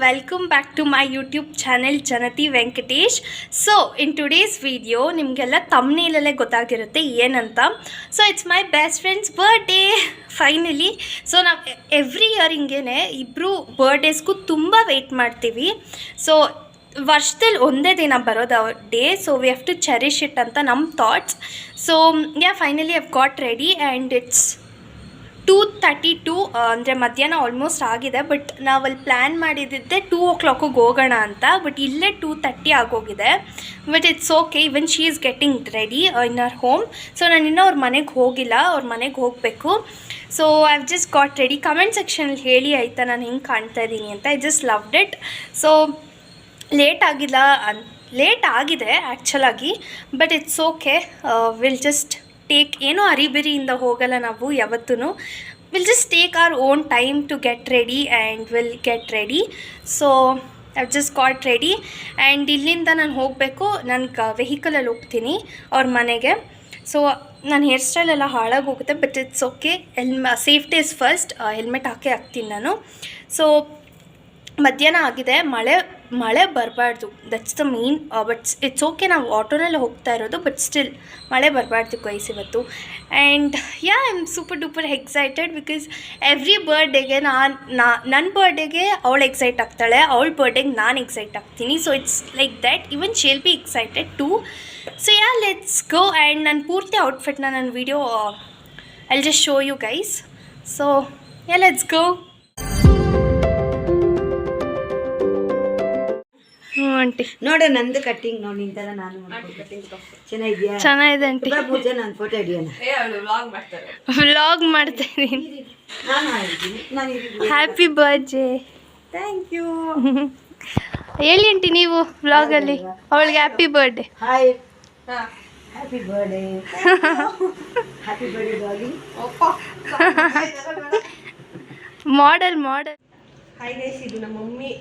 Welcome back to my YouTube channel Janati Venkatesh. So in today's video ನಿಮಗೆಲ್ಲ thumbnail ಅಲ್ಲೇ ಗೊತ್ತಾಗಿರುತ್ತೆ ಏನಂತ. So it's my best friend's birthday finally. So ನಾವು every year ಹಿಂಗೇನೆ ಇಬ್ಬರು ಬರ್ಡೇಸ್ಗೂ ತುಂಬ weight ಮಾಡ್ತೀವಿ. So ವರ್ಷದಲ್ಲಿ ಒಂದೇ ದಿನ ಬರೋದು ಅವ್ರ day, so we have to cherish it ಅಂತ ನಮ್ಮ thoughts. So finally I've got ready and it's 2:32 ಅಂದರೆ ಮಧ್ಯಾಹ್ನ ಆಲ್ಮೋಸ್ಟ್ ಆಗಿದೆ. ಬಟ್ ನಾವಲ್ಲಿ ಪ್ಲ್ಯಾನ್ ಮಾಡಿದ್ದೆ 2 o'clock ಹೋಗೋಣ ಅಂತ, ಬಟ್ ಇಲ್ಲೇ 2:30 ಆಗೋಗಿದೆ. But it's okay, even she is getting ready in our home. So ನಾನು ಇನ್ನೂ ಅವ್ರ ಮನೆಗೆ ಹೋಗಿಲ್ಲ, ಅವ್ರ ಮನೆಗೆ ಹೋಗಬೇಕು. So I have just got ready. Comment ಸೆಕ್ಷನಲ್ಲಿ ಹೇಳಿ ಆಯಿತಾ ನಾನು ಹೆಂಗೆ ಕಾಣ್ತಾ ಇದ್ದೀನಿ ಅಂತ. I just loved it. So late ಆಗಿದೆ ಆ್ಯಕ್ಚುಲಾಗಿ, but it's okay. Will just take ಏನೋ ಅರಿಬಿರಿಯಿಂದ ಹೋಗಲ್ಲ ನಾವು ಯಾವತ್ತೂ. Will just take our own time to get ready and will get ready. So I've just got ready and ಇಲ್ಲಿಂದ ನಾನು ಹೋಗಬೇಕು. ನನಗೆ ವೆಹಿಕಲಲ್ಲಿ ಹೋಗ್ತೀನಿ ಅವ್ರ ಮನೆಗೆ. ಸೊ ನನ್ನ ಹೇರ್ ಸ್ಟೈಲೆಲ್ಲ ಹಾಳಾಗಿ ಹೋಗುತ್ತೆ, but it's okay. Safety is first. Helmet ಹಾಕ್ತೀನಿ ನಾನು. ಸೊ ಮಧ್ಯಾಹ್ನ ಆಗಿದೆ, ಮಳೆ ಬರಬಾರ್ದು, that's the main. But it's okay, ನಾವು ಆಟೋನಲ್ಲಿ ಹೋಗ್ತಾ ಇರೋದು, ಬಟ್ ಸ್ಟಿಲ್ ಮಳೆ ಬರಬಾರ್ದು ಗೈಸ್ ಇವತ್ತು. And I am super duper excited because every ಬರ್ಡೇಗೆ ನನ್ನ ಬರ್ಡೇಗೆ ಅವಳು ಎಕ್ಸೈಟ್ ಆಗ್ತಾಳೆ, ಅವಳ ಬರ್ಡೇಗೆ ನಾನು ಎಕ್ಸೈಟ್ ಆಗ್ತೀನಿ. So it's like that. Even she will be excited too. So let's go. And ನನ್ನ ಪೂರ್ತಿ ಔಟ್ಫಿಟ್ನ ನನ್ನ video I will just show you guys. So let's go. Aunty ನೋಡು ನಂದು ಕಟ್ಟಿಂಗ್ ನೋಡಿ, ನಿಂತರ ನಾನು ಚೆನ್ನಾಗಿದ್ಯಾ? ಚೆನ್ನಾಗಿದೆ ಆಂಟಿ. ಪೂಜೆ ನಾನು ಫೋಟೋ ಹಿಡಿಯೋಣ, ವ್ಲಾಗ್ ಮಾಡ್ತಾ ಇದ್ದೀನಿ. Happy birthday. Thank you. ಹೇಳಿ ಆಂಟಿ ನೀವು ವ್ಲಾಗಲ್ಲಿ ಅವಳಿಗೆ happy birthday. Hi, happy birthday. Happy birthday Dolly. Model. Hi guys, ಇದು ನಮ್ಮ ಮಮ್ಮಿ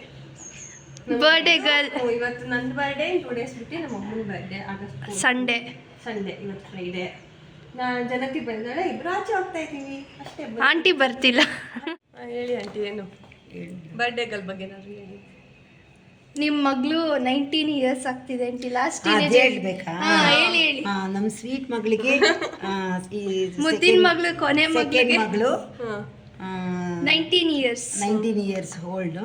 ಬರ್ಡೇ ಗರ್ಲ್. ಇವತ್ತು ನನ್ನ ಬರ್ಡೇ, 2 days ಬಿಟ್ಟು ನಮ್ಮ ಮಮ್ಮನ ಬರ್ಡೇ. August Sunday. ಇವತ್ತು ಫ್ರೈಡೇ. ನಾನು ಜನಕ್ಕೆ ಬಂದಾಳೆ, ಇಬ್ರು ಆಚೆ ಹೋಗ್ತಾ ಇದ್ದೀವಿ ಅಷ್ಟೇ. ಆಂಟಿ ಬರ್ತಿಲ್ಲ. ಹೇಳಿ ಆಂಟಿ, ಏನು ಬರ್ಡೇ ಗರ್ಲ್ ಬಗ್ಗೆ ಏನಾದ್ರು ಹೇಳಿ. ನಿಮ್ಮ ಮಗಳು 19 years ಆಗ್ತಿದೆ ಆಂಟಿ. ಲಾಸ್ಟ್ ಹೇಳ್ಬೇಕಾ? ಹೇಳಿ. ನಮ್ಮ ಸ್ವೀಟ್ ಮಗಳಿಗೆ, ಮುದ್ದಿನ ಮಗಳು ಕೊನೆ ಮಗಳಿಗೆ ಮಗಳು 19 years ಓಲ್ಡ್.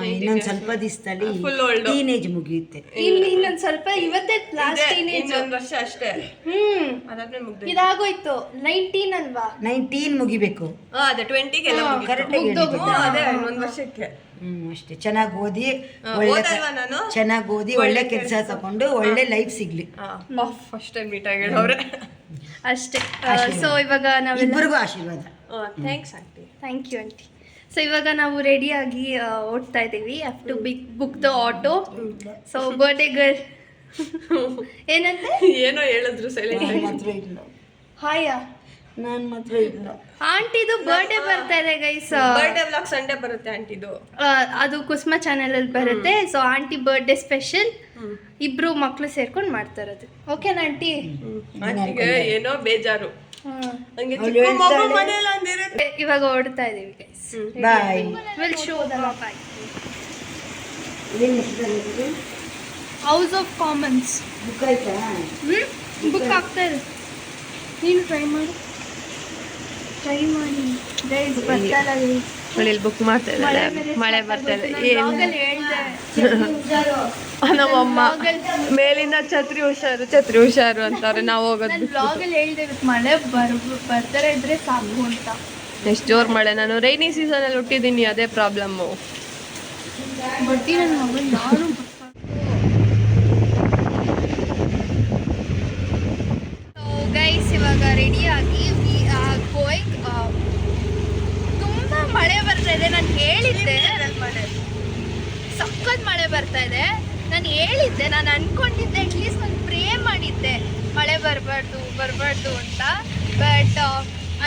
ಇನ್ನೊಂದು ಸ್ವಲ್ಪ ದಿವಸದಲ್ಲಿ ಟೀನೇಜ್ ಮುಗಿಯುತ್ತೆ. ಇನ್ನೊಂದು ಸ್ವಲ್ಪ, ಇವತ್ತೇ ಲಾಸ್ಟ್ ಟೀನೇಜ್. ಒಂದು ವರ್ಷ ಅಷ್ಟೇ, ಅದಾದ್ಮೇಲೆ ಮುಗ್ದು ಇದಾಗೋಯ್ತು. 19 ಅಲ್ವಾ? 19 ಮುಗಿಬೇಕು. ಅದೇ 20ಗೆಲ್ಲ ಕರೆಕ್ಟಾಗಿ ಅದೇ 1 ವರ್ಷಕ್ಕೆ. ಅಷ್ಟೇ. ಚೆನ್ನಾಗಿ ಓದಿ, ನಾನು ಚೆನ್ನಾಗಿ ಓದಿ ಒಳ್ಳೆ ಕೆಲಸ ತಗೊಂಡು ಒಳ್ಳೆ ಲೈಫ್ ಸಿಗ್ಲಿ. ಫಸ್ಟ್ ಟೈಮ್ ಮೀಟ್ ಆಗಿರೋವ್ರೆ ಅಷ್ಟೇ. ಸೊ ಇವಾಗ ನಾವೆಲ್ಲ ಇಬ್ಬರಿಗೂ ಆಶೀರ್ವಾದ. Thanks aunty. Thank you aunty. So ಇವಾಗ ನಾವು ರೆಡಿಯಾಗಿ ಓಡ್ತಾ ಇದ್ದೀವಿ. Have to book the auto. So birthday girl ಏನಂತೆ ಏನೋ ಹೇಳಿದ್ರು ಸೈಲೆಂಟ್. ಮಾತ್ರ ಇಲ್ಲ. ಹಾಯಾ, ನಾನು ಮಾತ್ರ ಇಲ್ಲ. ಆಂಟಿದು ಬರ್ಡೇ ಬರ್ತಾ ಇದೆ ಗೈಸ್. ಬರ್ಡೇ ವ್ಲಾಗ್ ಸಂಡೇ ಬರುತ್ತೆ ಆಂಟಿದು. ಅದು ಕುಸುಮ ಚಾನೆಲಲ್ಲಿ ಬರುತ್ತೆ. ಸೊ ಆಂಟಿ ಬರ್ಡೇ ಸ್ಪೆಷಲ್ ಇಬ್ರು ಮಕ್ಕಳು ಸೇರ್ಕೊಂಡು ಮಾಡ್ತಾ ಇರೋದು. ಓಕೆನಾ ಆಂಟಿ? ಆಂಟಿಗೆ ಏನೋ ಬೇಜಾರು. ನಂಗೆ ಮನೆಯಲ್ಲ ಅಂದಿರುತ್ತೆ. ಇವಾಗ ಓಡ್ತಾ ಇದೀವಿ guys. Bye. Will show the bye. House of commons book ಆಯ್ತಾ? ಬುಕ್ ಆಗ್ತಾ ಇದೆ. ನೀನು ಟ್ರೈ ಮಾಡಿ ಗೈಸ್. ಬರ್ತಾ ಇಲ್ಲ. ಮನೇಲಿ ಬುಕ್ ಮಾಡ್ತಾ ಇದ್ದಾರೆ, ಮಳೆ ಬರ್ತಾ ಇದೆ. ನಮ್ಮಮ್ಮ ಮೇಲಿಂದ ಛತ್ರಿ ಹುಷಾರು ಅಂತಾರೆ. ನಾವು ಹೋಗೋದು ಬ್ಲಾಗಲ್ಲಿ ಹೇಳ್ದೆ ಇವತ್ತು ಮಳೆ ಬರ್ತಾರೆ ಇದ್ರೆ ಸಾಕು ಅಂತ. ಎಷ್ಟು ಜೋರ್ ಮಳೆ. ನಾನು ರೈನಿ ಸೀಸನಲ್ಲಿ ಹುಟ್ಟಿದ್ದೀನಿ, ಅದೇ ಪ್ರಾಬ್ಲಮ್ಮು. ಬಡ್ಡಿ ನನ್ನ ಮಗನ ಯಾರು. ಗೈಸ್ ಇವಾಗ ರೆಡಿಯಾಗಿ ಗೋಯಿಂಗ್. ತುಂಬ ಮಳೆ ಬರ್ತಾ ಇದೆ. ನಾನು ಹೇಳಿದ್ದೆ ಸಖತ್ ಮಳೆ ಬರ್ತಾ ಇದೆ. ನಾನು ಹೇಳಿದ್ದೆ, ನಾನು ಅನ್ಕೊಂಡಿದ್ದೆ, ಅಟ್ಲೀಸ್ಟ್ ನಾನು ಪ್ರೇ ಮಾಡಿದ್ದೆ ಮಳೆ ಬರಬಾರ್ದು ಅಂತ. ಬಟ್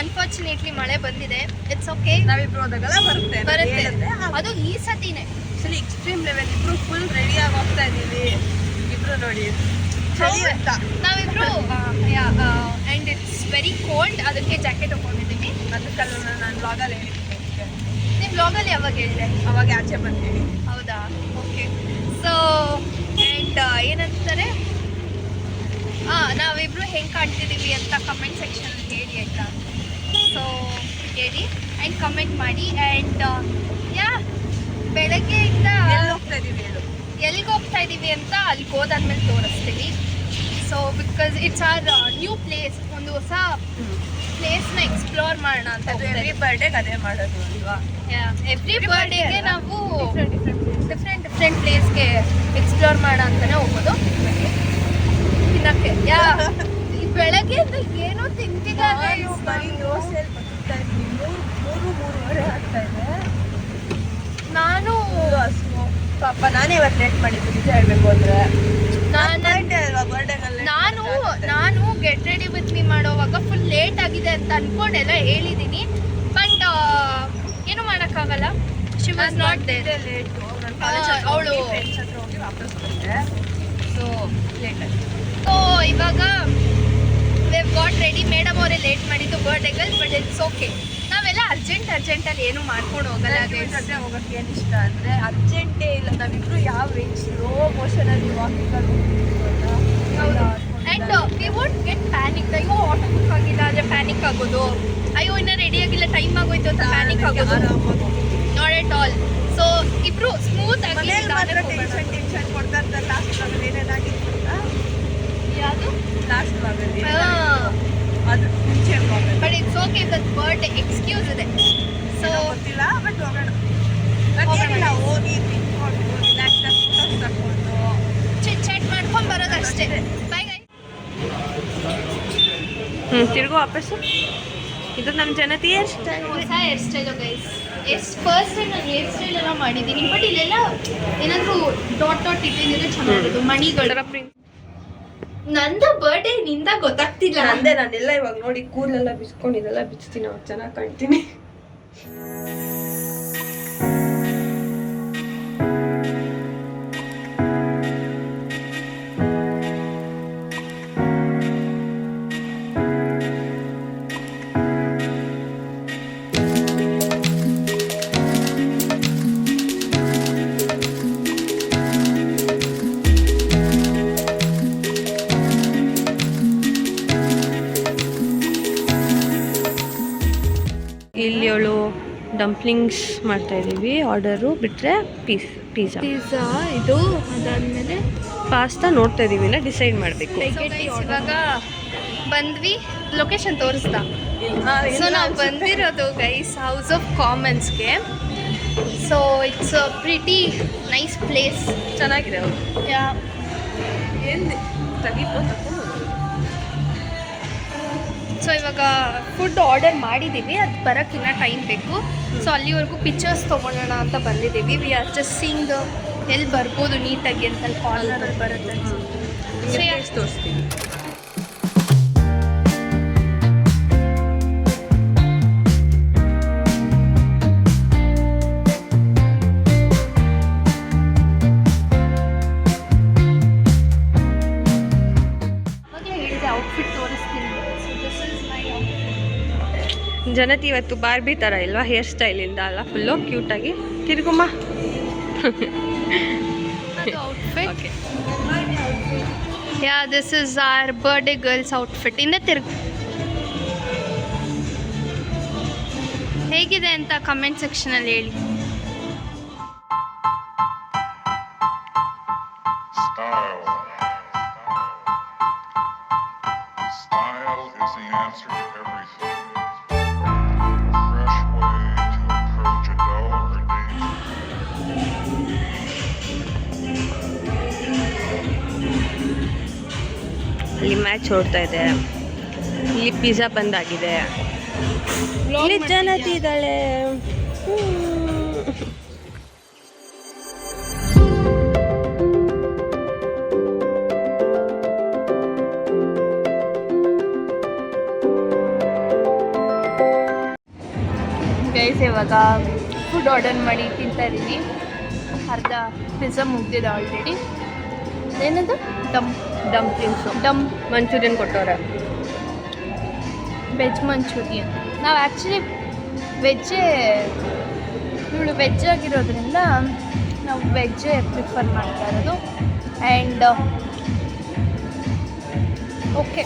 ಅನ್ಫಾರ್ಚುನೇಟ್ಲಿ ಮಳೆ ಬಂದಿದೆ. It's okay. ನಾವಿಬ್ರು ಹೋದಾಗೆಲ್ಲ ಬರುತ್ತೆ. ಅದು ಈ ಸತಿನೇ ಎಕ್ಸ್ಟ್ರೀಮ್ ಲೆವೆಲ್. ಇಬ್ರು ಫುಲ್ ರೆಡಿಯಾಗಿ ಹೋಗ್ತಾ ಇದ್ದೀವಿ. ಇಬ್ರು ನೋಡಿ ಚಳಿ ಅಂತ ನಾವಿಬ್ರು ಆ್ಯಂಡ್ ಇಟ್ಸ್ ವೆರಿ ಕೋಲ್ಡ್, ಅದಕ್ಕೆ ಜಾಕೆಟ್ ಹಾಕೊಂಡಿದ್ದೀವಿ. ಅದಕ್ಕೆಲ್ಲ ನಾನು ಬ್ಲಾಗಲ್ಲಿ ಹೇಳಿದ್ದೀನಿ. ನಿಮ್ಮ ಬ್ಲಾಗಲ್ಲಿ ಯಾವಾಗ ಹೇಳಿದೆ? ಅವಾಗ ಆಚೆ ಬಂದಿದ್ದೀನಿ. ಹೌದಾ? ಓಕೆ. ಸೊ ಆ್ಯಂಡ್ ಏನಂತಾರೆ, ನಾವಿಬ್ರು ಹೆಂಗೆ ಕಾಣ್ತಿದ್ದೀವಿ ಅಂತ ಕಮೆಂಟ್ ಸೆಕ್ಷನಲ್ಲಿ ಹೇಳಿ ಆಯಿತಾ. ಸೊ ಹೇಳಿ ಆ್ಯಂಡ್ ಕಮೆಂಟ್ ಮಾಡಿ. ಆ್ಯಂಡ್ ಬೆಳಗ್ಗೆಯಿಂದ ಎಲ್ಲಿ ಹೋಗ್ತಾ ಇದ್ದೀವಿ ಹೇಳು. ಎಲ್ಲಿಗೆ ಹೋಗ್ತಾ ಇದ್ದೀವಿ ಅಂತ ಅಲ್ಲಿಗೆ ಹೋದಾದ್ಮೇಲೆ ತೋರಿಸ್ತೀವಿ. So because it's our new place, ಒಂದು ಹೊಸ ಪ್ಲೇಸ್ನ ಎಕ್ಸ್ಪ್ಲೋರ್ ಮಾಡೋಣ ಅಂತ. ಅದು ಎವ್ರಿ ಬರ್ಡೇಗೆ ಅದೇ ಮಾಡೋದು ಅಲ್ವಾ? ಎವ್ರಿ ಬರ್ಡೇಗೆ ನಾವು ಡಿಫ್ರೆಂಟ್ ಪ್ಲೇಸ್ಗೆ ಎಕ್ಸ್ಪ್ಲೋರ್ ಮಾಡೋಣ ಅಂತಲೇ ಹೋಗೋದು ತಿನ್ನಕ್ಕೆ. ಈ ಬೆಳಗ್ಗೆ ಅಂತ ಏನೋ ತಿಂತಿಲ್ಲ. ಬರೀ ದೋಸೆಯಲ್ಲಿ ಬರ್ತಾ ಇದ್ದೀವಿ. 3:30 ಆಗ್ತಾ ಇದೆ. ನಾನು ಪಾಪ ನಾನೇ ಇವತ್ತು ಲೇಟ್ ಮಾಡಿದ್ದು ನಿಜ ಹೇಳ್ಬೇಕು ಅಂದರೆ. ನಾನು ಗೆಟ್ ರೆಡಿ ವಿತ್ ಮೀ ಮಾಡೋವಾಗ ಫುಲ್ ಲೇಟ್ ಆಗಿದೆ ಅಂತ ಅನ್ಕೊಂಡೆಲ್ಲ ಹೇಳಿದ್ದೀನಿ. ಬಟ್ ಏನು ಮಾಡೋಕ್ಕಾಗಲ್ಲ. She was not there. Late ಅವಳು ಫ್ರೆಂಡ್ಸ್ ಹತ್ರ ಹೋಗಿ ವಾಪಸ್ ಬಂದೆ. ಸೊ ಲೇಟ್ ಆಗಿದೆ. ಸೊ ಇವಾಗ ವೆವ್ ಗಾಟ್ ರೆಡಿ. ಮೇಡಮ್ ಅವರೇ ಲೇಟ್ ಮಾಡಿದ್ದು ಬರ್ಡೇಗಲ್ಲಿ, ಬಟ್ ಇಟ್ಸ್ ಓಕೆ. ನಾವೆಲ್ಲ ಅರ್ಜೆಂಟಲ್ಲಿ ಏನು ಮಾಡ್ಕೊಂಡು ಹೋಗಲ್ಲ. ಜೊತೆ ಹೋಗೋಕ್ಕೆ ಏನು ಇಷ್ಟ ಅಂದರೆ ಅರ್ಜೆಂಟೇ ಇಲ್ಲ. ನಾವಿಬ್ರು ಯಾವ ರೇಂಜ್ ಸ್ಲೋ ಮೋಷನಲ್ಲಿ ವಾಕಿಂಗಲ್ಲಿ and we won't get panic. ಅಯ್ಯೋ ಆಟೋ ಬುಕ್ ಆಗಿಲ್ಲ ಅಂದರೆ ಪ್ಯಾನಿಕ್ ಆಗೋದು, ಅಯ್ಯೋ ಇನ್ನೂ ರೆಡಿ ಆಗಿಲ್ಲ ಟೈಮ್ ಆಗೋಯ್ತು ಅಂತ ಪ್ಯಾನಿಕ್ ಆಗೋದು. Not at all. ಸೊ ಇಬ್ರು ಸ್ಮೂತ್ ಆಗಿ ಟೆನ್ಷನ್ ಕೊಡ್ತಾ ಇರ್ತಾರೆ. ಲಾಸ್ಟ್ ಭಾಗದಲ್ಲಿ ಏನೇನಾಗಿತ್ತು ಅಂತ. ಯಾವುದು ಲಾಸ್ಟ್ ಭಾಗದಲ್ಲಿ ಅದು ಮುಂಚೆ ಭಾಗದಲ್ಲಿ. But it's okay, that birthday excuse ಇದೆ. ಸೊ ಗೊತ್ತಿಲ್ಲ, ಬಟ್ ಹೋಗೋಣ. ಏನಿಲ್ಲ, ಹೋಗಿ ತಿನ್ಕೊಂಡು ರಿಲ್ಯಾಕ್ಸ್ ಆಗಿ ಫೋಟೋಸ್ ತಗೊಂಡು ಚಿಟ್ ಚಾಟ್ ಮಾಡ್ಕೊಂಡು ಬರೋದಷ್ಟೇ. ಬೈ ಗೈ. ತಿರ್ಗೋ ವಾಪಸ್ಸು. ಇದು ನಮ್ಮ ಜನತೆ ಹೇರ್ ಸ್ಟೈಲ್. ಹೊಸ hair style guys. First time ನಾನು ಹೇರ್ ಸ್ಟೈಲ್ ಎಲ್ಲ ಮಾಡಿದ್ದೀನಿ, ಬಟ್ ಇಲ್ಲೆಲ್ಲ ಏನಾದರೂ ಡಾಟ್ ಇಟ್ಟಿದ್ರೆ ಚೆನ್ನಾಗಿರೋದು ಮಣಿಗಳ ಪ್ರಿಂಟ್. ನಂದು ಬರ್ಡೇ ನಿಂದ ಗೊತ್ತಾಗ್ತಿಲ್ಲ. ನಂದೇ, ನಾನೆಲ್ಲ ಇವಾಗ ನೋಡಿ ಕೂದಲೆಲ್ಲ ಬಿಚ್ಕೊಂಡು ಇದೆಲ್ಲ ಬಿಚ್ತೀನಿ, ಅವಾಗ ಚೆನ್ನಾಗಿ ಕಾಣ್ತೀನಿ. ಇಲ್ಲಿ ಅವಳು ಡಂಪ್ಲಿಂಗ್ಸ್ ಮಾಡ್ತಾ ಇದ್ದೀವಿ. ಆರ್ಡರು ಬಿಟ್ಟರೆ ಪಿಜ್ಜಾ ಇದು ಅದಾದಮೇಲೆ ಪಾಸ್ತಾ ನೋಡ್ತಾ ಇದ್ದೀವಿ, ಇಲ್ಲ ಡಿಸೈಡ್ ಮಾಡಬೇಕು. ಇವಾಗ ಬಂದ್ವಿ, ಲೊಕೇಶನ್ ತೋರಿಸ್ತಾ. ಸೊ ನಾವು ಬಂದಿರೋದು ಗೈಸ್ ಹೌಸ್ ಆಫ್ ಕಾಮನ್ಸ್ಗೆ. So it's a pretty nice place. ಚೆನ್ನಾಗಿದೆ ಅವರು. ಏನು ತೆಗಿಬೋದು. ಸೊ ಇವಾಗ ಫುಡ್ ಆರ್ಡರ್ ಮಾಡಿದ್ದೀವಿ, ಅದು ಬರೋಕ್ಕಿನ್ನ ಟೈಮ್ ಬೇಕು. ಸೊ ಅಲ್ಲಿವರೆಗೂ ಪಿಕ್ಚರ್ಸ್ ತೊಗೊಳ್ಳೋಣ ಅಂತ ಬಂದಿದ್ದೀವಿ. We are just seeing the ಎಲ್ಲಿ ಬರ್ಬೋದು ನೀಟಾಗಿ ಅಂತ ಕಾರ್ನರಲ್ಲಿ ಬರುತ್ತೆ ಅನ್ಸುತ್ತೆ. ತೋರಿಸ್ತೀವಿ. ಔಟ್ಫಿಟ್ ತೋರಿಸ್ತೀನಿ. ಸೊ ದಿಸ್ ಇಸ್ ಮೈ ಜನತೆ ಇವತ್ತು ಬಾರ್ಬಿ ಥರ ಇಲ್ವಾ, ಹೇರ್ ಸ್ಟೈಲಿಂದ ಅಲ್ಲ, ಫುಲ್ಲು ಕ್ಯೂಟಾಗಿ. ತಿರುಗುಮ್ಮ. Outfit. Okay. Yeah this is our birthday girl's outfit. ಇಂದ ತಿರುಗು. ಹೇಗಿದೆ ಅಂತ ಕಮೆಂಟ್ ಸೆಕ್ಷನಲ್ಲಿ ಹೇಳಿ. Style is the answer to everything. Fresh way to approach a dull or ಅಲ್ಲಿ ಮ್ಯಾಚ್ ಓಡ್ತಾ ಇದೆ, ಇಲ್ಲಿ ಪಿಜ್ಜಾ ಬಂದಾಗಿದೆ, ಇಲ್ಲಿ ಜನತೆ ಇದ್ದಾಳೆ. ಗೈಸ್ ಇವಾಗ ಫುಡ್ ಆರ್ಡರ್ ಮಾಡಿ ತಿಂತಾ ಇದ್ದೀವಿ. ಅರ್ಧ ಪಿಜ್ಜಾ ಮುಗ್ದಿದೆ ಆಲ್ರೆಡಿ. ಏನದು ಡಂಪ್ಲಿಂಗ್ಸು ಡಮ್ ಮಂಚೂರಿಯನ್ ಕೊಟ್ಟವ್ರೆ. Veg manchurian. ನಾವು ಆ್ಯಕ್ಚುಲಿ ವೆಜ್ಜೇ, ಇವಳು ವೆಜ್ ಆಗಿರೋದ್ರಿಂದ ನಾವು ವೆಜ್ಜೇ ಪ್ರಿಫರ್ ಮಾಡ್ತಾ ಇರೋದು. ಆ್ಯಂಡ್ ಓಕೆ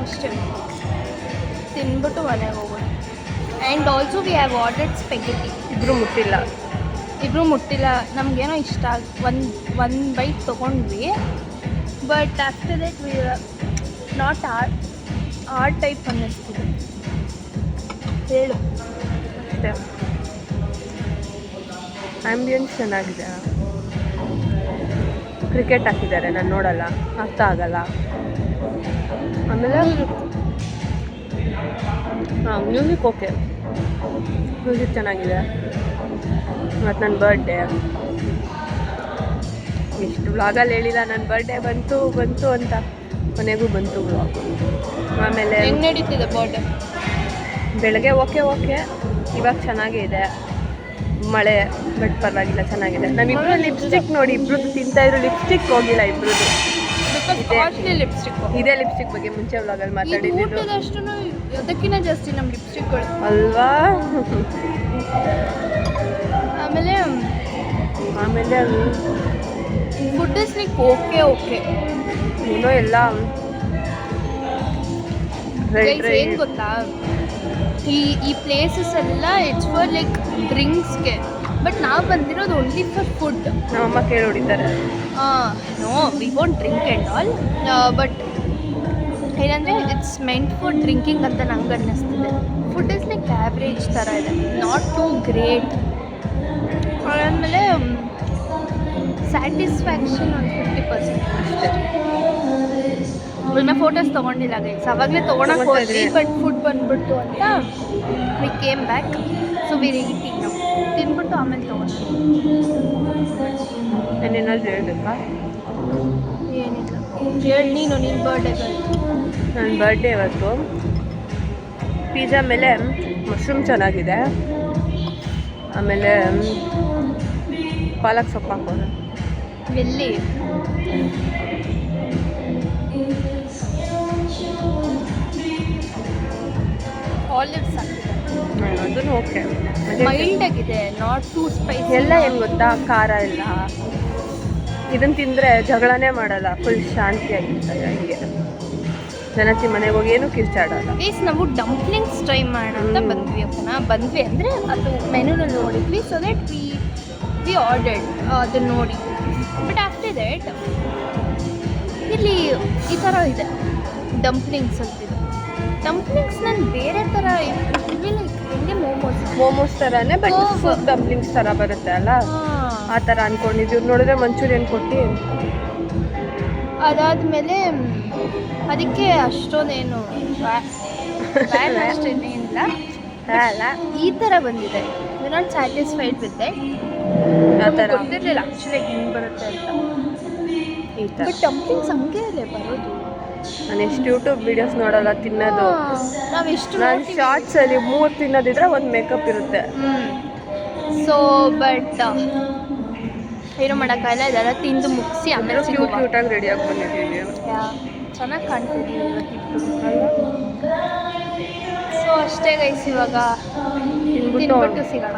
ಅಷ್ಟೇ ತಿನ್ಬಿಟ್ಟು ಮನೆಗೆ ಹೋಗೋದು. And also we have ordered spaghetti. ಇಬ್ಬರು ಮುಟ್ಟಿಲ್ಲ. ನಮಗೇನೋ ಇಷ್ಟ ಒಂದು ಬೈಟ್ ತೊಗೊಂಡ್ವಿ. But after that we not our type ಅನ್ನಿಸ್ತಿದೆ. ಹೇಳು. ಅಷ್ಟೇ. ಆ್ಯಂಬಿಯನ್ಸ್ ಚೆನ್ನಾಗಿದೆ. ಕ್ರಿಕೆಟ್ ಹಾಕಿದ್ದಾರೆ, ನಾನು ನೋಡಲ್ಲ, ಅರ್ಥ ಆಗಲ್ಲ. ಆಮೇಲೆ ಮ್ಯೂಸಿಕ್ ಓಕೆ, ಮ್ಯೂಸಿಕ್ ಚೆನ್ನಾಗಿದೆ. ಮತ್ತು ನನ್ನ ಬರ್ಡೇ ಎಷ್ಟು ವ್ಲಾಗಲ್ಲಿ ಹೇಳಿಲ್ಲ, ನನ್ನ ಬರ್ಡೇ ಬಂತು ಅಂತ. ಕೊನೆಗೂ ಬಂತು ವ್ಲಾಗ್. ಆಮೇಲೆ ಹೆಂಗೆ ನಡೀತಿದೆ ಬರ್ಡೇ? ಬೆಳಗ್ಗೆ ಓಕೆ ಇವಾಗ ಚೆನ್ನಾಗೇ ಇದೆ. ಮಳೆ ಬಟ್ ಪರವಾಗಿಲ್ಲ, ಚೆನ್ನಾಗಿದೆ. ನಮ್ಮಿಬ್ರು ಲಿಪ್ಸ್ಟಿಕ್ ನೋಡಿ, ಇಬ್ರದ್ದು ತಿಂತಾಯಿದ್ರು, ಲಿಪ್ಸ್ಟಿಕ್ ಹೋಗಿಲ್ಲ ಇಬ್ರದ್ದು. ಲಿಪ್ಸ್ಟಿಕ್ ಇದೇ ಲಿಪ್ಸ್ಟಿಕ್ ಬಗ್ಗೆ ಮುಂಚೆ ವ್ಲಾಗಲ್ಲಿ ಮಾತಾಡಿದ್ದು ಊಟದಷ್ಟು ಅದಕ್ಕಿಂತ ಜಾಸ್ತಿ ನಮ್ಮ ಲಿಪ್ಸ್ಟಿಕ್ಗಳು ಅಲ್ವಾ. ಆಮೇಲೆ ಫುಡ್ ಇಸ್ ಲೈಕ್ ಓಕೆ ಏನೋ ಎಲ್ಲ ಏನು ಗೊತ್ತಾ, ಈ ಪ್ಲೇಸಸ್ ಎಲ್ಲ ಇಟ್ಸ್ ಫಾರ್ ಲೈಕ್ ಡ್ರಿಂಕ್ಸ್ಗೆ. ಬಟ್ ನಾವು ಬಂದಿರೋದು ಓನ್ಲಿ ಫಾರ್ ಫುಡ್. ನಮ್ಮಮ್ಮ ಕೇಳಿ ಹೊಡಿತಾರೆ. No we won't drink and all. But ಏನಂದರೆ ಇಟ್ಸ್ ಮೆಂಟ್ ಫಾರ್ ಡ್ರಿಂಕಿಂಗ್ ಅಂತ ನಂಗೆ ಅನ್ನಿಸ್ತಿದೆ. ಫುಡ್ ಇಸ್ ಲೈಕ್ ಆ್ಯಾವ್ರೇಜ್ ಥರ ಇದೆ, ನಾಟ್ ಟು ಗ್ರೇಟ್. ಆಮೇಲೆ ಸ್ಯಾಟಿಸ್ಫ್ಯಾಕ್ಷನ್ ಒಂದು 50% ಅಷ್ಟೇ. ಒಮ್ಮೆ ಫೋಟೋಸ್ ತೊಗೊಂಡಿಲ್ಲ ಗೈಸ್, ಅವಾಗಲೇ ತೊಗೊಳಕ್ಕೆ ಹೋದ್ವಿ. ಬಟ್ ಫುಡ್ ಬಂದ್ಬಿಡ್ತು ಅಂತ we came back. So we eating ನಾವು ತಿನ್ಬಿಟ್ಟು ಆಮೇಲೆ ತೊಗೊಂಡು. ಏನೇನಾದ್ರು ಹೇಳ್ಬೇಕಾ? ಏನಿಲ್ಲ, ಹೇಳಿ ನೀನು ನಿನ್ನ ಬರ್ಡೇಗಳು. ನನ್ನ ಬರ್ಡೇ ಇವತ್ತು ಪಿಜ್ಜಾ ಮೇಲೆ ಮಶ್ರೂಮ್ ಚೆನ್ನಾಗಿದೆ. ಆಮೇಲೆ ಪಾಲಕ್ ಸೊಪ್ಪು ಹಾಕೋಣ. ಎಲ್ಲಿ? ಆಲಿವ್ಸ್ ಹಾಕಿದ್ದಾರೆ, ಅದನ್ನು ಓಕೆ. ಮೈಲ್ಡ್ ಆಗಿದೆ, ನಾಟ್ ಟೂ ಸ್ಪೈಸಿ. ಎಲ್ಲ ಏನು ಗೊತ್ತಾ, ಖಾರ ಇಲ್ಲ. ಇದನ್ನು ತಿಂದರೆ ಜಗಳನೇ ಮಾಡಲ್ಲ, ಫುಲ್ ಶಾಂತಿಯಾಗಿರ್ತಾರೆ. ಹಂಗೆ ಜನತಿ ಮನೆಗೆ ಹೋಗಿ ಏನೂ ಕಿರ್ಚಾಡಲ್ಲ. ಪ್ಲೀಸ್ ನಾವು ಡಂಪ್ಲಿಂಗ್ಸ್ ಟ್ರೈ ಮಾಡೋಣ ಅಂತ ಬಂದ್ವಿ. ಓಕೆನಾ, ಬಂದ್ವಿ ಅಂದರೆ ಅದು ಮೆನುನಲ್ಲಿ ನೋಡಿದ್ವಿ. ಸೊ ದಟ್ ವಿ ಆರ್ಡರ್ಡ್ ಅದನ್ನು ನೋಡಿ. ಬಟ್ ಆಫ್ಟರ್ ದಟ್ ಇಲ್ಲಿ ಈ ಥರ ಇದೆ ಡಂಪ್ಲಿಂಗ್ಸ್ ಅಂತಿದೆ. ಡಂಪ್ಲಿಂಗ್ಸ್ ನಾನು ಬೇರೆ ಥರ ಲೈಕ್ ಹೆಂಗೆ ಮೋಮೋಸ್ ಥರನೇ, ಬಟ್ ಫುಡ್ ಡಂಪ್ಲಿಂಗ್ಸ್ ಥರ ಬರುತ್ತೆ ಅಲ್ಲ, ಆ ಥರ ಅಂದ್ಕೊಂಡಿದ್ದೀವಿ. ನೋಡಿದ್ರೆ ಮಂಚೂರಿಯನ್ ಕೊಟ್ಟು ಅದಾದಮೇಲೆ ಅದಕ್ಕೆ ಅಷ್ಟೊಂದೇನು ಅಷ್ಟೇನಿಲ್ಲ. ಅಲ್ಲ, ಈ ಥರ ಬಂದಿದೆ. We not satisfied with that. ಆ ಥರ ಗೊತ್ತಿರಲಿಲ್ಲ ಆ್ಯಕ್ಚುಲಿ ಹಿಂಗೆ ಬರುತ್ತೆ ಅಂತ. ಈ ಥರ. ಬಟ್ ಡಂಪ್ಲಿಂಗ್ಸ್ ಹಂಗೆ ಅಲ್ಲೇ ಬರೋದು. ನಾನು ಎಷ್ಟು ಯೂಟ್ಯೂಬ್ ವೀಡಿಯೋಸ್ ನೋಡಲ್ಲ ತಿನ್ನೋದು. ನಾವೆಷ್ಟು ನಾನು ಶಾರ್ಟ್ಸಲ್ಲಿ 3 ತಿನ್ನೋದಿದ್ರೆ ಒಂದು ಮೇಕಪ್ ಇರುತ್ತೆ. ಸೊ ಬಟ್ ಏನು ಮಾಡೋಕ್ಕಾಗಲ್ಲ. ಇದೆಲ್ಲ ತಿಂದು ಮುಗಿಸಿ ಆಮೇಲೆ ಕ್ಯೂಟಾಗಿ ರೆಡಿಯಾಗಿ ಬಂದಿದ್ದೀವಿ. ಚೆನ್ನಾಗಿ ಕಾಣ್ತಿದ್ದೀವಿ ಇವತ್ತಿತ್ತು. ಸೊ ಅಷ್ಟೇ ಗೈಸ್, ಇವಾಗ ತಿನ್ಬಿಟ್ಟು ಸಿಗೋಣ.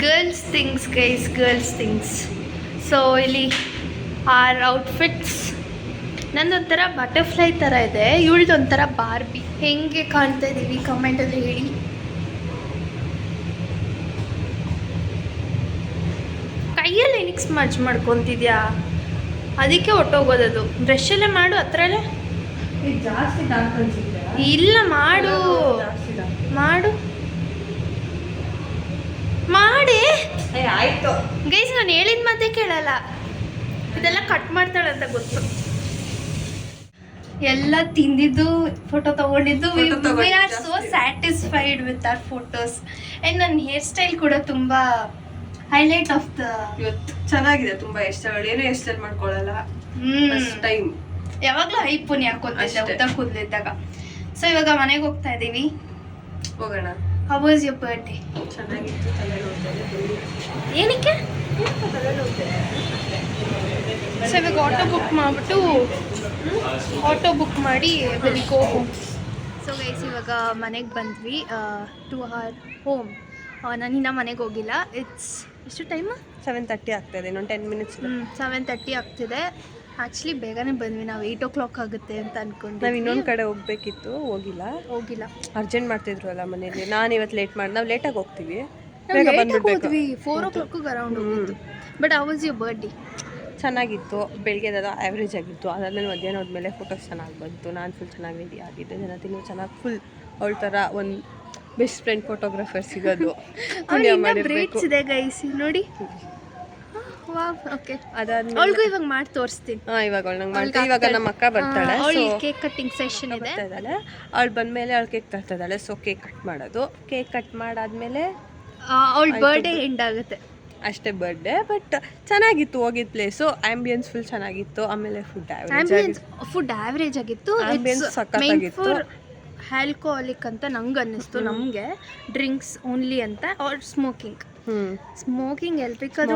Girls things guys, girls things. So ಇಲ್ಲಿ ಆರ್ ಔಟ್ಫಿಟ್ಸ್. ನಂದೊಂಥರ ಬಟರ್ಫ್ಲೈ ಥರ ಇದೆ, ಇವಳ್ದೊಂಥರ ಬಾರ್ಬಿ. ಹೆಂಗೆ ಕಾಣ್ತಾ ಇದ್ದೀವಿ ಕಮೆಂಟಲ್ಲಿ ಹೇಳಿ. ಕೈಯಲ್ಲಿ ಏನಕ್ಕೆ ಸ್ಮಜ್ ಮಾಡ್ಕೊತಿದ್ಯಾ? ಅದಕ್ಕೆ ಹೊಟ್ಟೋಗೋದದು. ಬ್ರಷಲ್ಲೇ ಮಾಡು, ಹತ್ರಲ್ಲೇ. ಇದು ಜಾಸ್ತಿ ಡಾರ್ಕ್ ಅನ್ಸುತ್ತೆ. ಇಲ್ಲ, ಮಾಡು ಮಾಡು ಮಾಡಿ. ಆಯ್ತು. ಗೈಸ್, ನಾನು ಹೇಳಿದ ಮಾತೇ ಕೇಳಲ್ಲ. ಇದೆಲ್ಲ ಕಟ್ ಮಾಡ್ತಾಳಂತ ಗೊತ್ತು. ಎಲ್ಲ ತಿಂದಿದ್ದು, ಫೋಟೋ ತಗೊಂಡಿದ್ದು, we are so satisfied with our photos. And ನನ್ನ ಹೇರ್ ಸ್ಟೈಲ್ ಕೂಡ ತುಂಬ ಹೈಲೈಟ್ ಆಫ್ ದ ಇವತ್ತು ಚೆನ್ನಾಗಿದೆ ತುಂಬಾ. ಎಷ್ಟಗಳು ಏನೋ ಹೇರ್ ಸ್ಟೈಲ್ ಮಾಡ್ಕೊಳ್ಳಲ್ಲ ಫಸ್ಟ್ ಟೈಮ್. ಯಾವಾಗಲೂ ಹೈಪುನಿ ಹಾಕೋತಿದ್ದೆ ಅಷ್ಟೇ. ಉದ್ದ ಕೂದಲಿದ್ದಾಗ. ಸೊ ಇವಾಗ ಮನೆಗೆ ಹೋಗ್ತಾ ಇದ್ದೀವಿ. ಹೋಗೋಣ. How was your birthday? ಚೆನ್ನಾಗಿತ್ತು. ತಲೆ ನೋಡ್ತಾ ಏನಕ್ಕೆ? ತಲೆ ನೋಡ್ತಾ ಸೊ ಇವಾಗ ಆಟೋ ಬುಕ್ ಮಾಡಿಬಿಟ್ಟು will go home. So guys, ಇವಾಗ ಮನೆಗೆ ಬಂದ್ವಿ ಟು ಅವರ್ ಹೋಮ್. ನಾನು ಇನ್ನೂ ಮನೆಗೆ ಹೋಗಿಲ್ಲ. ಎಷ್ಟು ಟೈಮು? 7:30 ಆಗ್ತಾಯಿದೆ. ಇನ್ನೊಂದು 10 ಮಿನಿಟ್ಸ್. 7:30 ಆಗ್ತಿದೆ. ಆ್ಯಕ್ಚುಲಿ ಬೇಗನೆ ಬಂದ್ವಿ. ನಾವು 8 o'clock ಆಗುತ್ತೆ ಅಂತ ಅಂದ್ಕೊಂಡು. ನಾವು ಇನ್ನೊಂದು ಕಡೆ ಹೋಗ್ಬೇಕಿತ್ತು, ಹೋಗಿಲ್ಲ. ಅರ್ಜೆಂಟ್ ಮಾಡ್ತಿದ್ರು ಅಲ್ಲ ಮನೇಲಿ. ನಾನು ಇವತ್ತು ಲೇಟ್ ಮಾಡಿ, ನಾವು ಲೇಟಾಗಿ ಹೋಗ್ತೀವಿ, ಬೇಗ ಬಂದ್ಬಿಡ್ಬೇಕು. 4 o'clock ಅರೌಂಡ್ ಹೋಗಿದ್ದು. But how was your birthday? ಚೆನ್ನಾಗಿತ್ತು. ಬೆಳಗ್ಗೆದೆಲ್ಲ ಆ್ಯಾವ್ರೇಜ್ ಆಗಿತ್ತು. ಅದಾದ್ಮೇಲೆ ಮಧ್ಯಾಹ್ನ ಹೋದ್ಮೇಲೆ ಫೋಟೋಸ್ ಚೆನ್ನಾಗಿ ಬಂತು. ನಾನು ಫುಲ್ ಚೆನ್ನಾಗಿ ರೆಡಿ ಆಗಿದ್ದೆ. ಜನತಿನೂ ಚೆನ್ನಾಗಿ ಫುಲ್ ಅವಳ ಥರ ಒಂದು ಬೆಸ್ಟ್ ಫ್ರೆಂಡ್ ಫೋಟೋಗ್ರಾಫರ್ ಸಿಗೋದು ಪುಣ್ಯ ಮಾಡಿರ್ಬೇಕು. ಇದೆ ಗೈಸ್, ನೋಡಿ. ಓಕೆ, ಅದಾದ್ಮೇಲೆ ಅವಳಿಗೂ ಇವಾಗ ಮಾಡಿ ತೋರಿಸ್ತೀನಿ. ಇವಾಗ ಅವಳು ನಂಗೆ ಮಾಡ್ತೀನಿ. ಇವಾಗ ನಮ್ಮ ಅಕ್ಕ ಬರ್ತಾಳೆ. ಕೇಕ್ ಕಟ್ಟಿಂಗ್ ಸೆಷನ್ ಇದೆ. ಇದ್ದಾಳೆ. ಅವಳು ಬಂದಮೇಲೆ ಅವಳು ಕೇಕ್ ತರ್ತಾ ಇದ್ದಾಳೆ. ಸೊ ಕೇಕ್ ಕಟ್ ಮಾಡೋದು. ಕೇಕ್ ಕಟ್ ಮಾಡಾದ್ಮೇಲೆ ಅವಳ ಬರ್ಡೇ ಎಂಡ್ ಆಗುತ್ತೆ ಅಷ್ಟೇ. ಬರ್ಡೇ ಬಟ್ ಚೆನ್ನಾಗಿತ್ತು. ಹೋಗಿದ್ದ ಪ್ಲೇಸು, ಆಂಬಿಯನ್ಸ್ ಫುಲ್ ಚೆನ್ನಾಗಿತ್ತು. ಆಮೇಲೆ ಫುಡ್ ಆವ್ರೇಜ್ ಆಗಿತ್ತು. ಆಂಬಿಯನ್ಸ್ ಸಖತ್ತಾಗಿತ್ತು. ಆಲ್ಕೋಹಾಲಿಕ್ ಅಂತ ನಂಗೆ ಅನ್ನಿಸ್ತು. ನಮಗೆ ಡ್ರಿಂಕ್ಸ್ ಓನ್ಲಿ ಅಂತ. ಆರ್ ಸ್ಮೋಕಿಂಗ್ ಎಲ್ರಿಗಾದ್ರೂ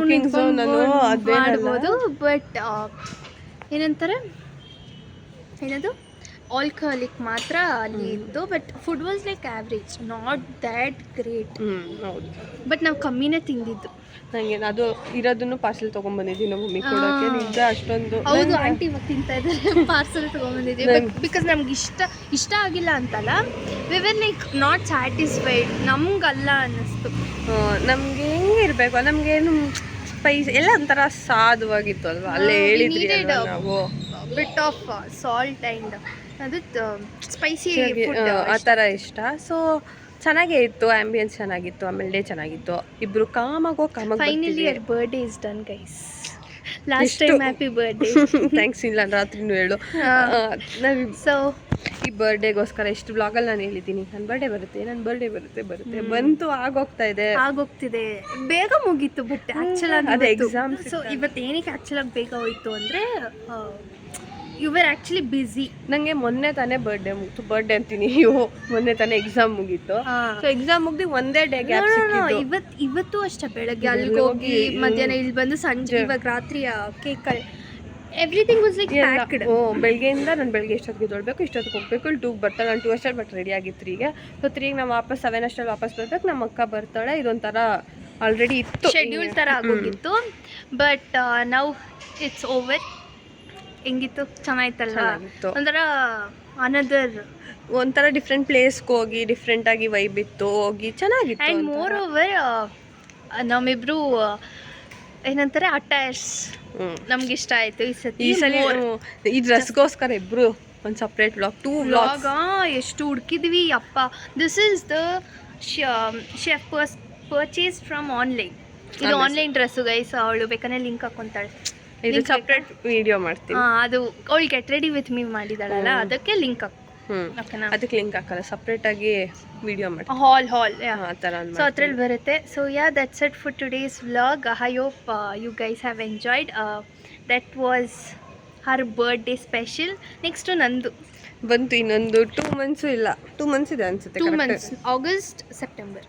ಮಾಡ್ಬೋದು. ಬಟ್ ಏನಂತಾರೆ, ಏನದು ಆಲ್ಕೋಹಾಲಿಕ್ ಮಾತ್ರ ಅಲ್ಲಿ ಇತ್ತು. But food was like average, not that great. ಹೌದು. ಬಟ್ ನಾವು ಕಮ್ಮಿನೇ ತಿಂದಿದ್ದು. ನನಗೆ ಅದು ಇರೋದನ್ನು ಪಾರ್ಸೆಲ್ ತೊಗೊಂಡ್ಬಂದಿದ್ದೀವಿ ನಮ್ಮ ಮಮ್ಮಿ ಕೊಡೋಕ್ಕೆ. ನಿಜ ಅಷ್ಟೊಂದು. ಹೌದು, ಆಂಟಿ ಇವಾಗ ತಿಂತಾ ಇದ್ದಾರೆ. ಪಾರ್ಸೆಲ್ ತೊಗೊಂಡ್ಬಂದಿದ್ದೀವಿ. ಬಿಕಾಸ್ ನಮ್ಗೆ ಇಷ್ಟ ಆಗಿಲ್ಲ ಅಂತಲ್ಲ, we were like not satisfied. ನಮ್ಗಲ್ಲ ಅನ್ನಿಸ್ತು. ನಮಗೆ ಹೆಂಗಿರ್ಬೇಕು, ನಮಗೇನು ಸ್ಪೈಸ್ ಎಲ್ಲ ಒಂಥರ ಸಾಧವಾಗಿತ್ತು ಅಲ್ವಾ. ಅಲ್ಲೇ ಹೇಳಿದ್ರಿ ಅಲ್ವಾ ನಾವು. ಬಿಟ್ ಆಫ್ ಸಾಲ್ಟ್ ಆ್ಯಂಡ್ ಅದು ಸ್ಪೈಸಿ ಆ ಥರ ಇಷ್ಟ. ಸೊ ಚೆನ್ನಾಗೇ ಇತ್ತು. ಆಂಬಿಯನ್ಸ್ ಚೆನ್ನಾಗಿತ್ತು. ಆಮೇಲೆ ಡೇ ಚೆನ್ನಾಗಿತ್ತು. ಇಬ್ರು ಕಾಮಾಗಿ finally your birthday is done guys. Last time happy birthday. Thanks. ಇಲ್ಲ ರಾತ್ರಿನೂ ಹೇಳು. ನಾವು ಸೊ ಈ ಬರ್ಡೇಗೋಸ್ಕರ ಎಷ್ಟು ಬ್ಲಾಗಲ್ಲಿ ನಾನು ಹೇಳಿದ್ದೀನಿ, ನನ್ನ ಬರ್ಡೇ ಬರುತ್ತೆ ಬಂತು. ಆಗೋಗ್ತಿದೆ. ಬೇಗ ಮುಗೀತು. ಬಟ್ ಆ್ಯಕ್ಚುಲಾಗಿ ಅದೇ ಎಕ್ಸಾಮ್. ಸೊ ಇವತ್ತು ಏನಕ್ಕೆ ಆ್ಯಕ್ಚುಲಾಗಿ ಬೇಗ ಹೋಯ್ತು ಅಂದರೆ, ಯು ವರ್ ಆ್ಯಕ್ಚುಲಿ ಬ್ಯುಸಿ. ನನಗೆ ಮೊನ್ನೆ ತಾನೇ ಬರ್ಡೇ ಅಂತೀನಿ. ಮೊನ್ನೆ ತಾನೇ ಎಕ್ಸಾಮ್ ಮುಗೀತು. ಸೊ ಎಕ್ಸಾಮ್ ಮುಗ್ದು ಒಂದೇ ಡೇ ಗ್ಯಾಪ್ ಸಿಕ್ಕಿದ್ದು. ಇವತ್ತು ಅಷ್ಟೇ. ಬೆಳಗ್ಗೆ ಅಲ್ಲಿಗೆ ಹೋಗಿ ಮಧ್ಯಾಹ್ನ ಇಲ್ಲಿ ಬಂದು ಸಂಜೆ ಇವಾಗ ರಾತ್ರಿ cake everything was like packed. ಬೆಳಗ್ಗೆಯಿಂದ ನಾನು ಬೆಳಗ್ಗೆ ಎಷ್ಟೊತ್ತಿಗೆ ತೊಳ್ಬೇಕು, ಇಷ್ಟೊತ್ತಿಗೆ ಹೋಗ್ಬೇಕು. ಇಲ್ಲಿ 2 ಬರ್ತಾಳೆ. ನಾನು 2 ಅಷ್ಟಲ್ಲಿ ಬಟ್ ರೆಡಿ ಆಗಿತ್ತು 3ಗೆ. ಸೊ 3ಗೆ ನಾವು ವಾಪಸ್ 7 ಅಷ್ಟಲ್ಲಿ ವಾಪಸ್ ಬರ್ಬೇಕು. ನಮ್ಮ ಅಕ್ಕ ಬರ್ತಾಳೆ. ಇದೊಂಥರ ಆಲ್ರೆಡಿ ಇತ್ತು, ಶೆಡ್ಯೂಲ್ ಥರ ಆಗೋಗಿತ್ತು. But now it's over. ಹೆಂಗಿತ್ತು? ಚೆನ್ನಾಗಿತ್ತಲ್ಲ. ಒಂಥರ ಡಿಫ್ರೆಂಟ್ ಪ್ಲೇಸ್ಗೆ ಹೋಗಿ ಡಿಫ್ರೆಂಟಾಗಿ ವೈಬ್ ಇತ್ತು. ಹೋಗಿ ಚೆನ್ನಾಗಿತ್ತು. ಆ್ಯಂಡ್ ಮೋರ್ ಓವರ್ ನಮ್ಮಿಬ್ರು ಏನಂತಾರೆ ಅಟೈರ್ಸ್ ನಮ್ಗೆ ಇಷ್ಟ ಆಯಿತು ಈ ಸಲ. ಈ ಡ್ರೆಸ್ಗೋಸ್ಕರ ಇಬ್ರು ಒಂದು ಸಪ್ರೇಟ್ ಟೂ ವ್ಲಾಗ್ ಎಷ್ಟು ಹುಡುಕಿದ್ವಿ ಅಪ್ಪ. This is the chef purchase from online. ಇದು ಆನ್ಲೈನ್ ಡ್ರೆಸ್ಸು ಗೈಸ್. ಅವಳು ಬೇಕಂದ್ರೆ ಲಿಂಕ್ ಹಾಕೊಂತಾಳೆ. ಇದು ಸಪ್ರೇಟ್ ವಿಡಿಯೋ ಮಾಡ್ತೀನಿ. ಅದು ಅವಳು ಗೆಟ್ ರೆಡಿ ವಿತ್ ಮೀ ಮಾಡಿದಾಳಲ್ಲ, ಅದಕ್ಕೆ ಲಿಂಕ್ ಹಾಕು. ಅದಕ್ಕೆ ಲಿಂಕ್ ಹಾಕಲ್ಲ, ಸಪ್ರೇಟ್ ಆಗಿ ವಿಡಿಯೋ ಮಾಡ್ತೀನಿ. ಹಾಲ್ ಆ ಥರ. ಸೊ ಅದ್ರಲ್ಲಿ ಬರುತ್ತೆ. So that's it for today's vlog. I hope you guys have enjoyed. That was her birthday special. Next ನಂದು ಬಂತು. ಇನ್ನೊಂದು 2 ಮಂತ್ಸು ಇಲ್ಲ, 2 ಮಂತ್ಸ್ ಇದೆ ಅನ್ಸುತ್ತೆ. 2 months, ಆಗಸ್ಟ್ ಸೆಪ್ಟೆಂಬರ್.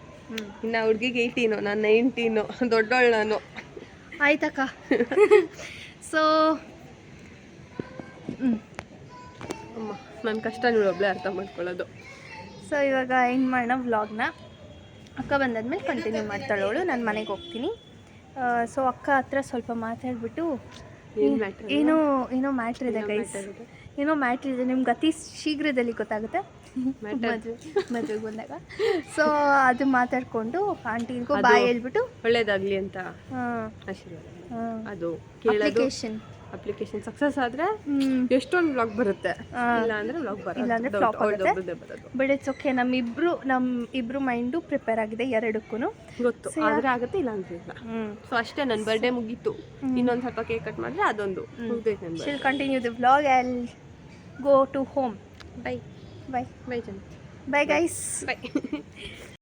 ಇನ್ನು ಹುಡುಗಿಗೆ 18, ನಾನು 19, ದೊಡ್ಡವಳು ನಾನು. ಆಯ್ತಕ್ಕ. ಸೊ ಅಮ್ಮ ನನ್ನ ಕಷ್ಟ ನೀವು ಒಬ್ಬಳೇ ಅರ್ಥ ಮಾಡ್ಕೊಳ್ಳೋದು. ಸೊ ಇವಾಗ ಏನು ಮಾಡೋಣ ವ್ಲಾಗ್ನ. ಅಕ್ಕ ಬಂದಾದ್ಮೇಲೆ ಕಂಟಿನ್ಯೂ ಮಾಡ್ತಾಳವಳು. ನಾನು ಮನೆಗೆ ಹೋಗ್ತೀನಿ. ಸೊ ಅಕ್ಕ ಹತ್ರ ಸ್ವಲ್ಪ ಮಾತಾಡ್ಬಿಟ್ಟು ಏನೋ ಮ್ಯಾಟ್ರ್ ಇದೆ ಗೈಸ್. ಏನೋ ಮ್ಯಾಟ್ರ್ ಇದೆ. ನಿಮ್ಗೆ ಅತಿ ಶೀಘ್ರದಲ್ಲಿ ಗೊತ್ತಾಗುತ್ತೆ ಮದುವೆಗೆ ಬಂದಾಗ. ಸೊ ಅದು ಮಾತಾಡಿಕೊಂಡು ಆಂಟಿಗೂ ಬಾಯ್ ಹೇಳ್ಬಿಟ್ಟು ಒಳ್ಳೇದಾಗಲಿ ಅಂತ ಹಾಂ ಆಶೀರ್ವಾದ. ಅದು ಕೇಳೋದು ಅಪ್ಲಿಕೇಶನ್ ಅಪ್ಲಿಕೇಶನ್ ಸಕ್ಸಸ್ ಆದರೆ ಎಷ್ಟೊಂದು ವ್ಲಾಗ್ ಬರುತ್ತೆ, ಇಲ್ಲ ಅಂದರೆ ವ್ಲಾಗ್ ಇಲ್ಲಾಂದ್ರೆ ಫ್ಲಾಪ್ ಆಗುತ್ತೆ. ಬಟ್ ಇಟ್ಸ್ ಓಕೆ, ನಮ್ಮಿಬ್ರು ಮೈಂಡು ಪ್ರಿಪೇರ್ ಆಗಿದೆ ಎರಡಕ್ಕೂ. ಗೊತ್ತು, ಆದರೆ ಆಗುತ್ತೆ ಇಲ್ಲ ಅಂದ್ರೆ ಇಲ್ಲ. ಸೊ ಅಷ್ಟೇ, ನನ್ನ ಬರ್ಡೇ ಮುಗೀತು. ಇನ್ನೊಂದು ಸ್ವಲ್ಪ ಕೇಕ್ ಕಟ್ ಮಾಡಿದ್ರೆ ಅದೊಂದು ಮುಗ್ದೈತೆ ನನ್ನ shall continue the vlog and go to home. Bye bye bye ಜನ ಬೈ ಗೈಸ್. ಬೈ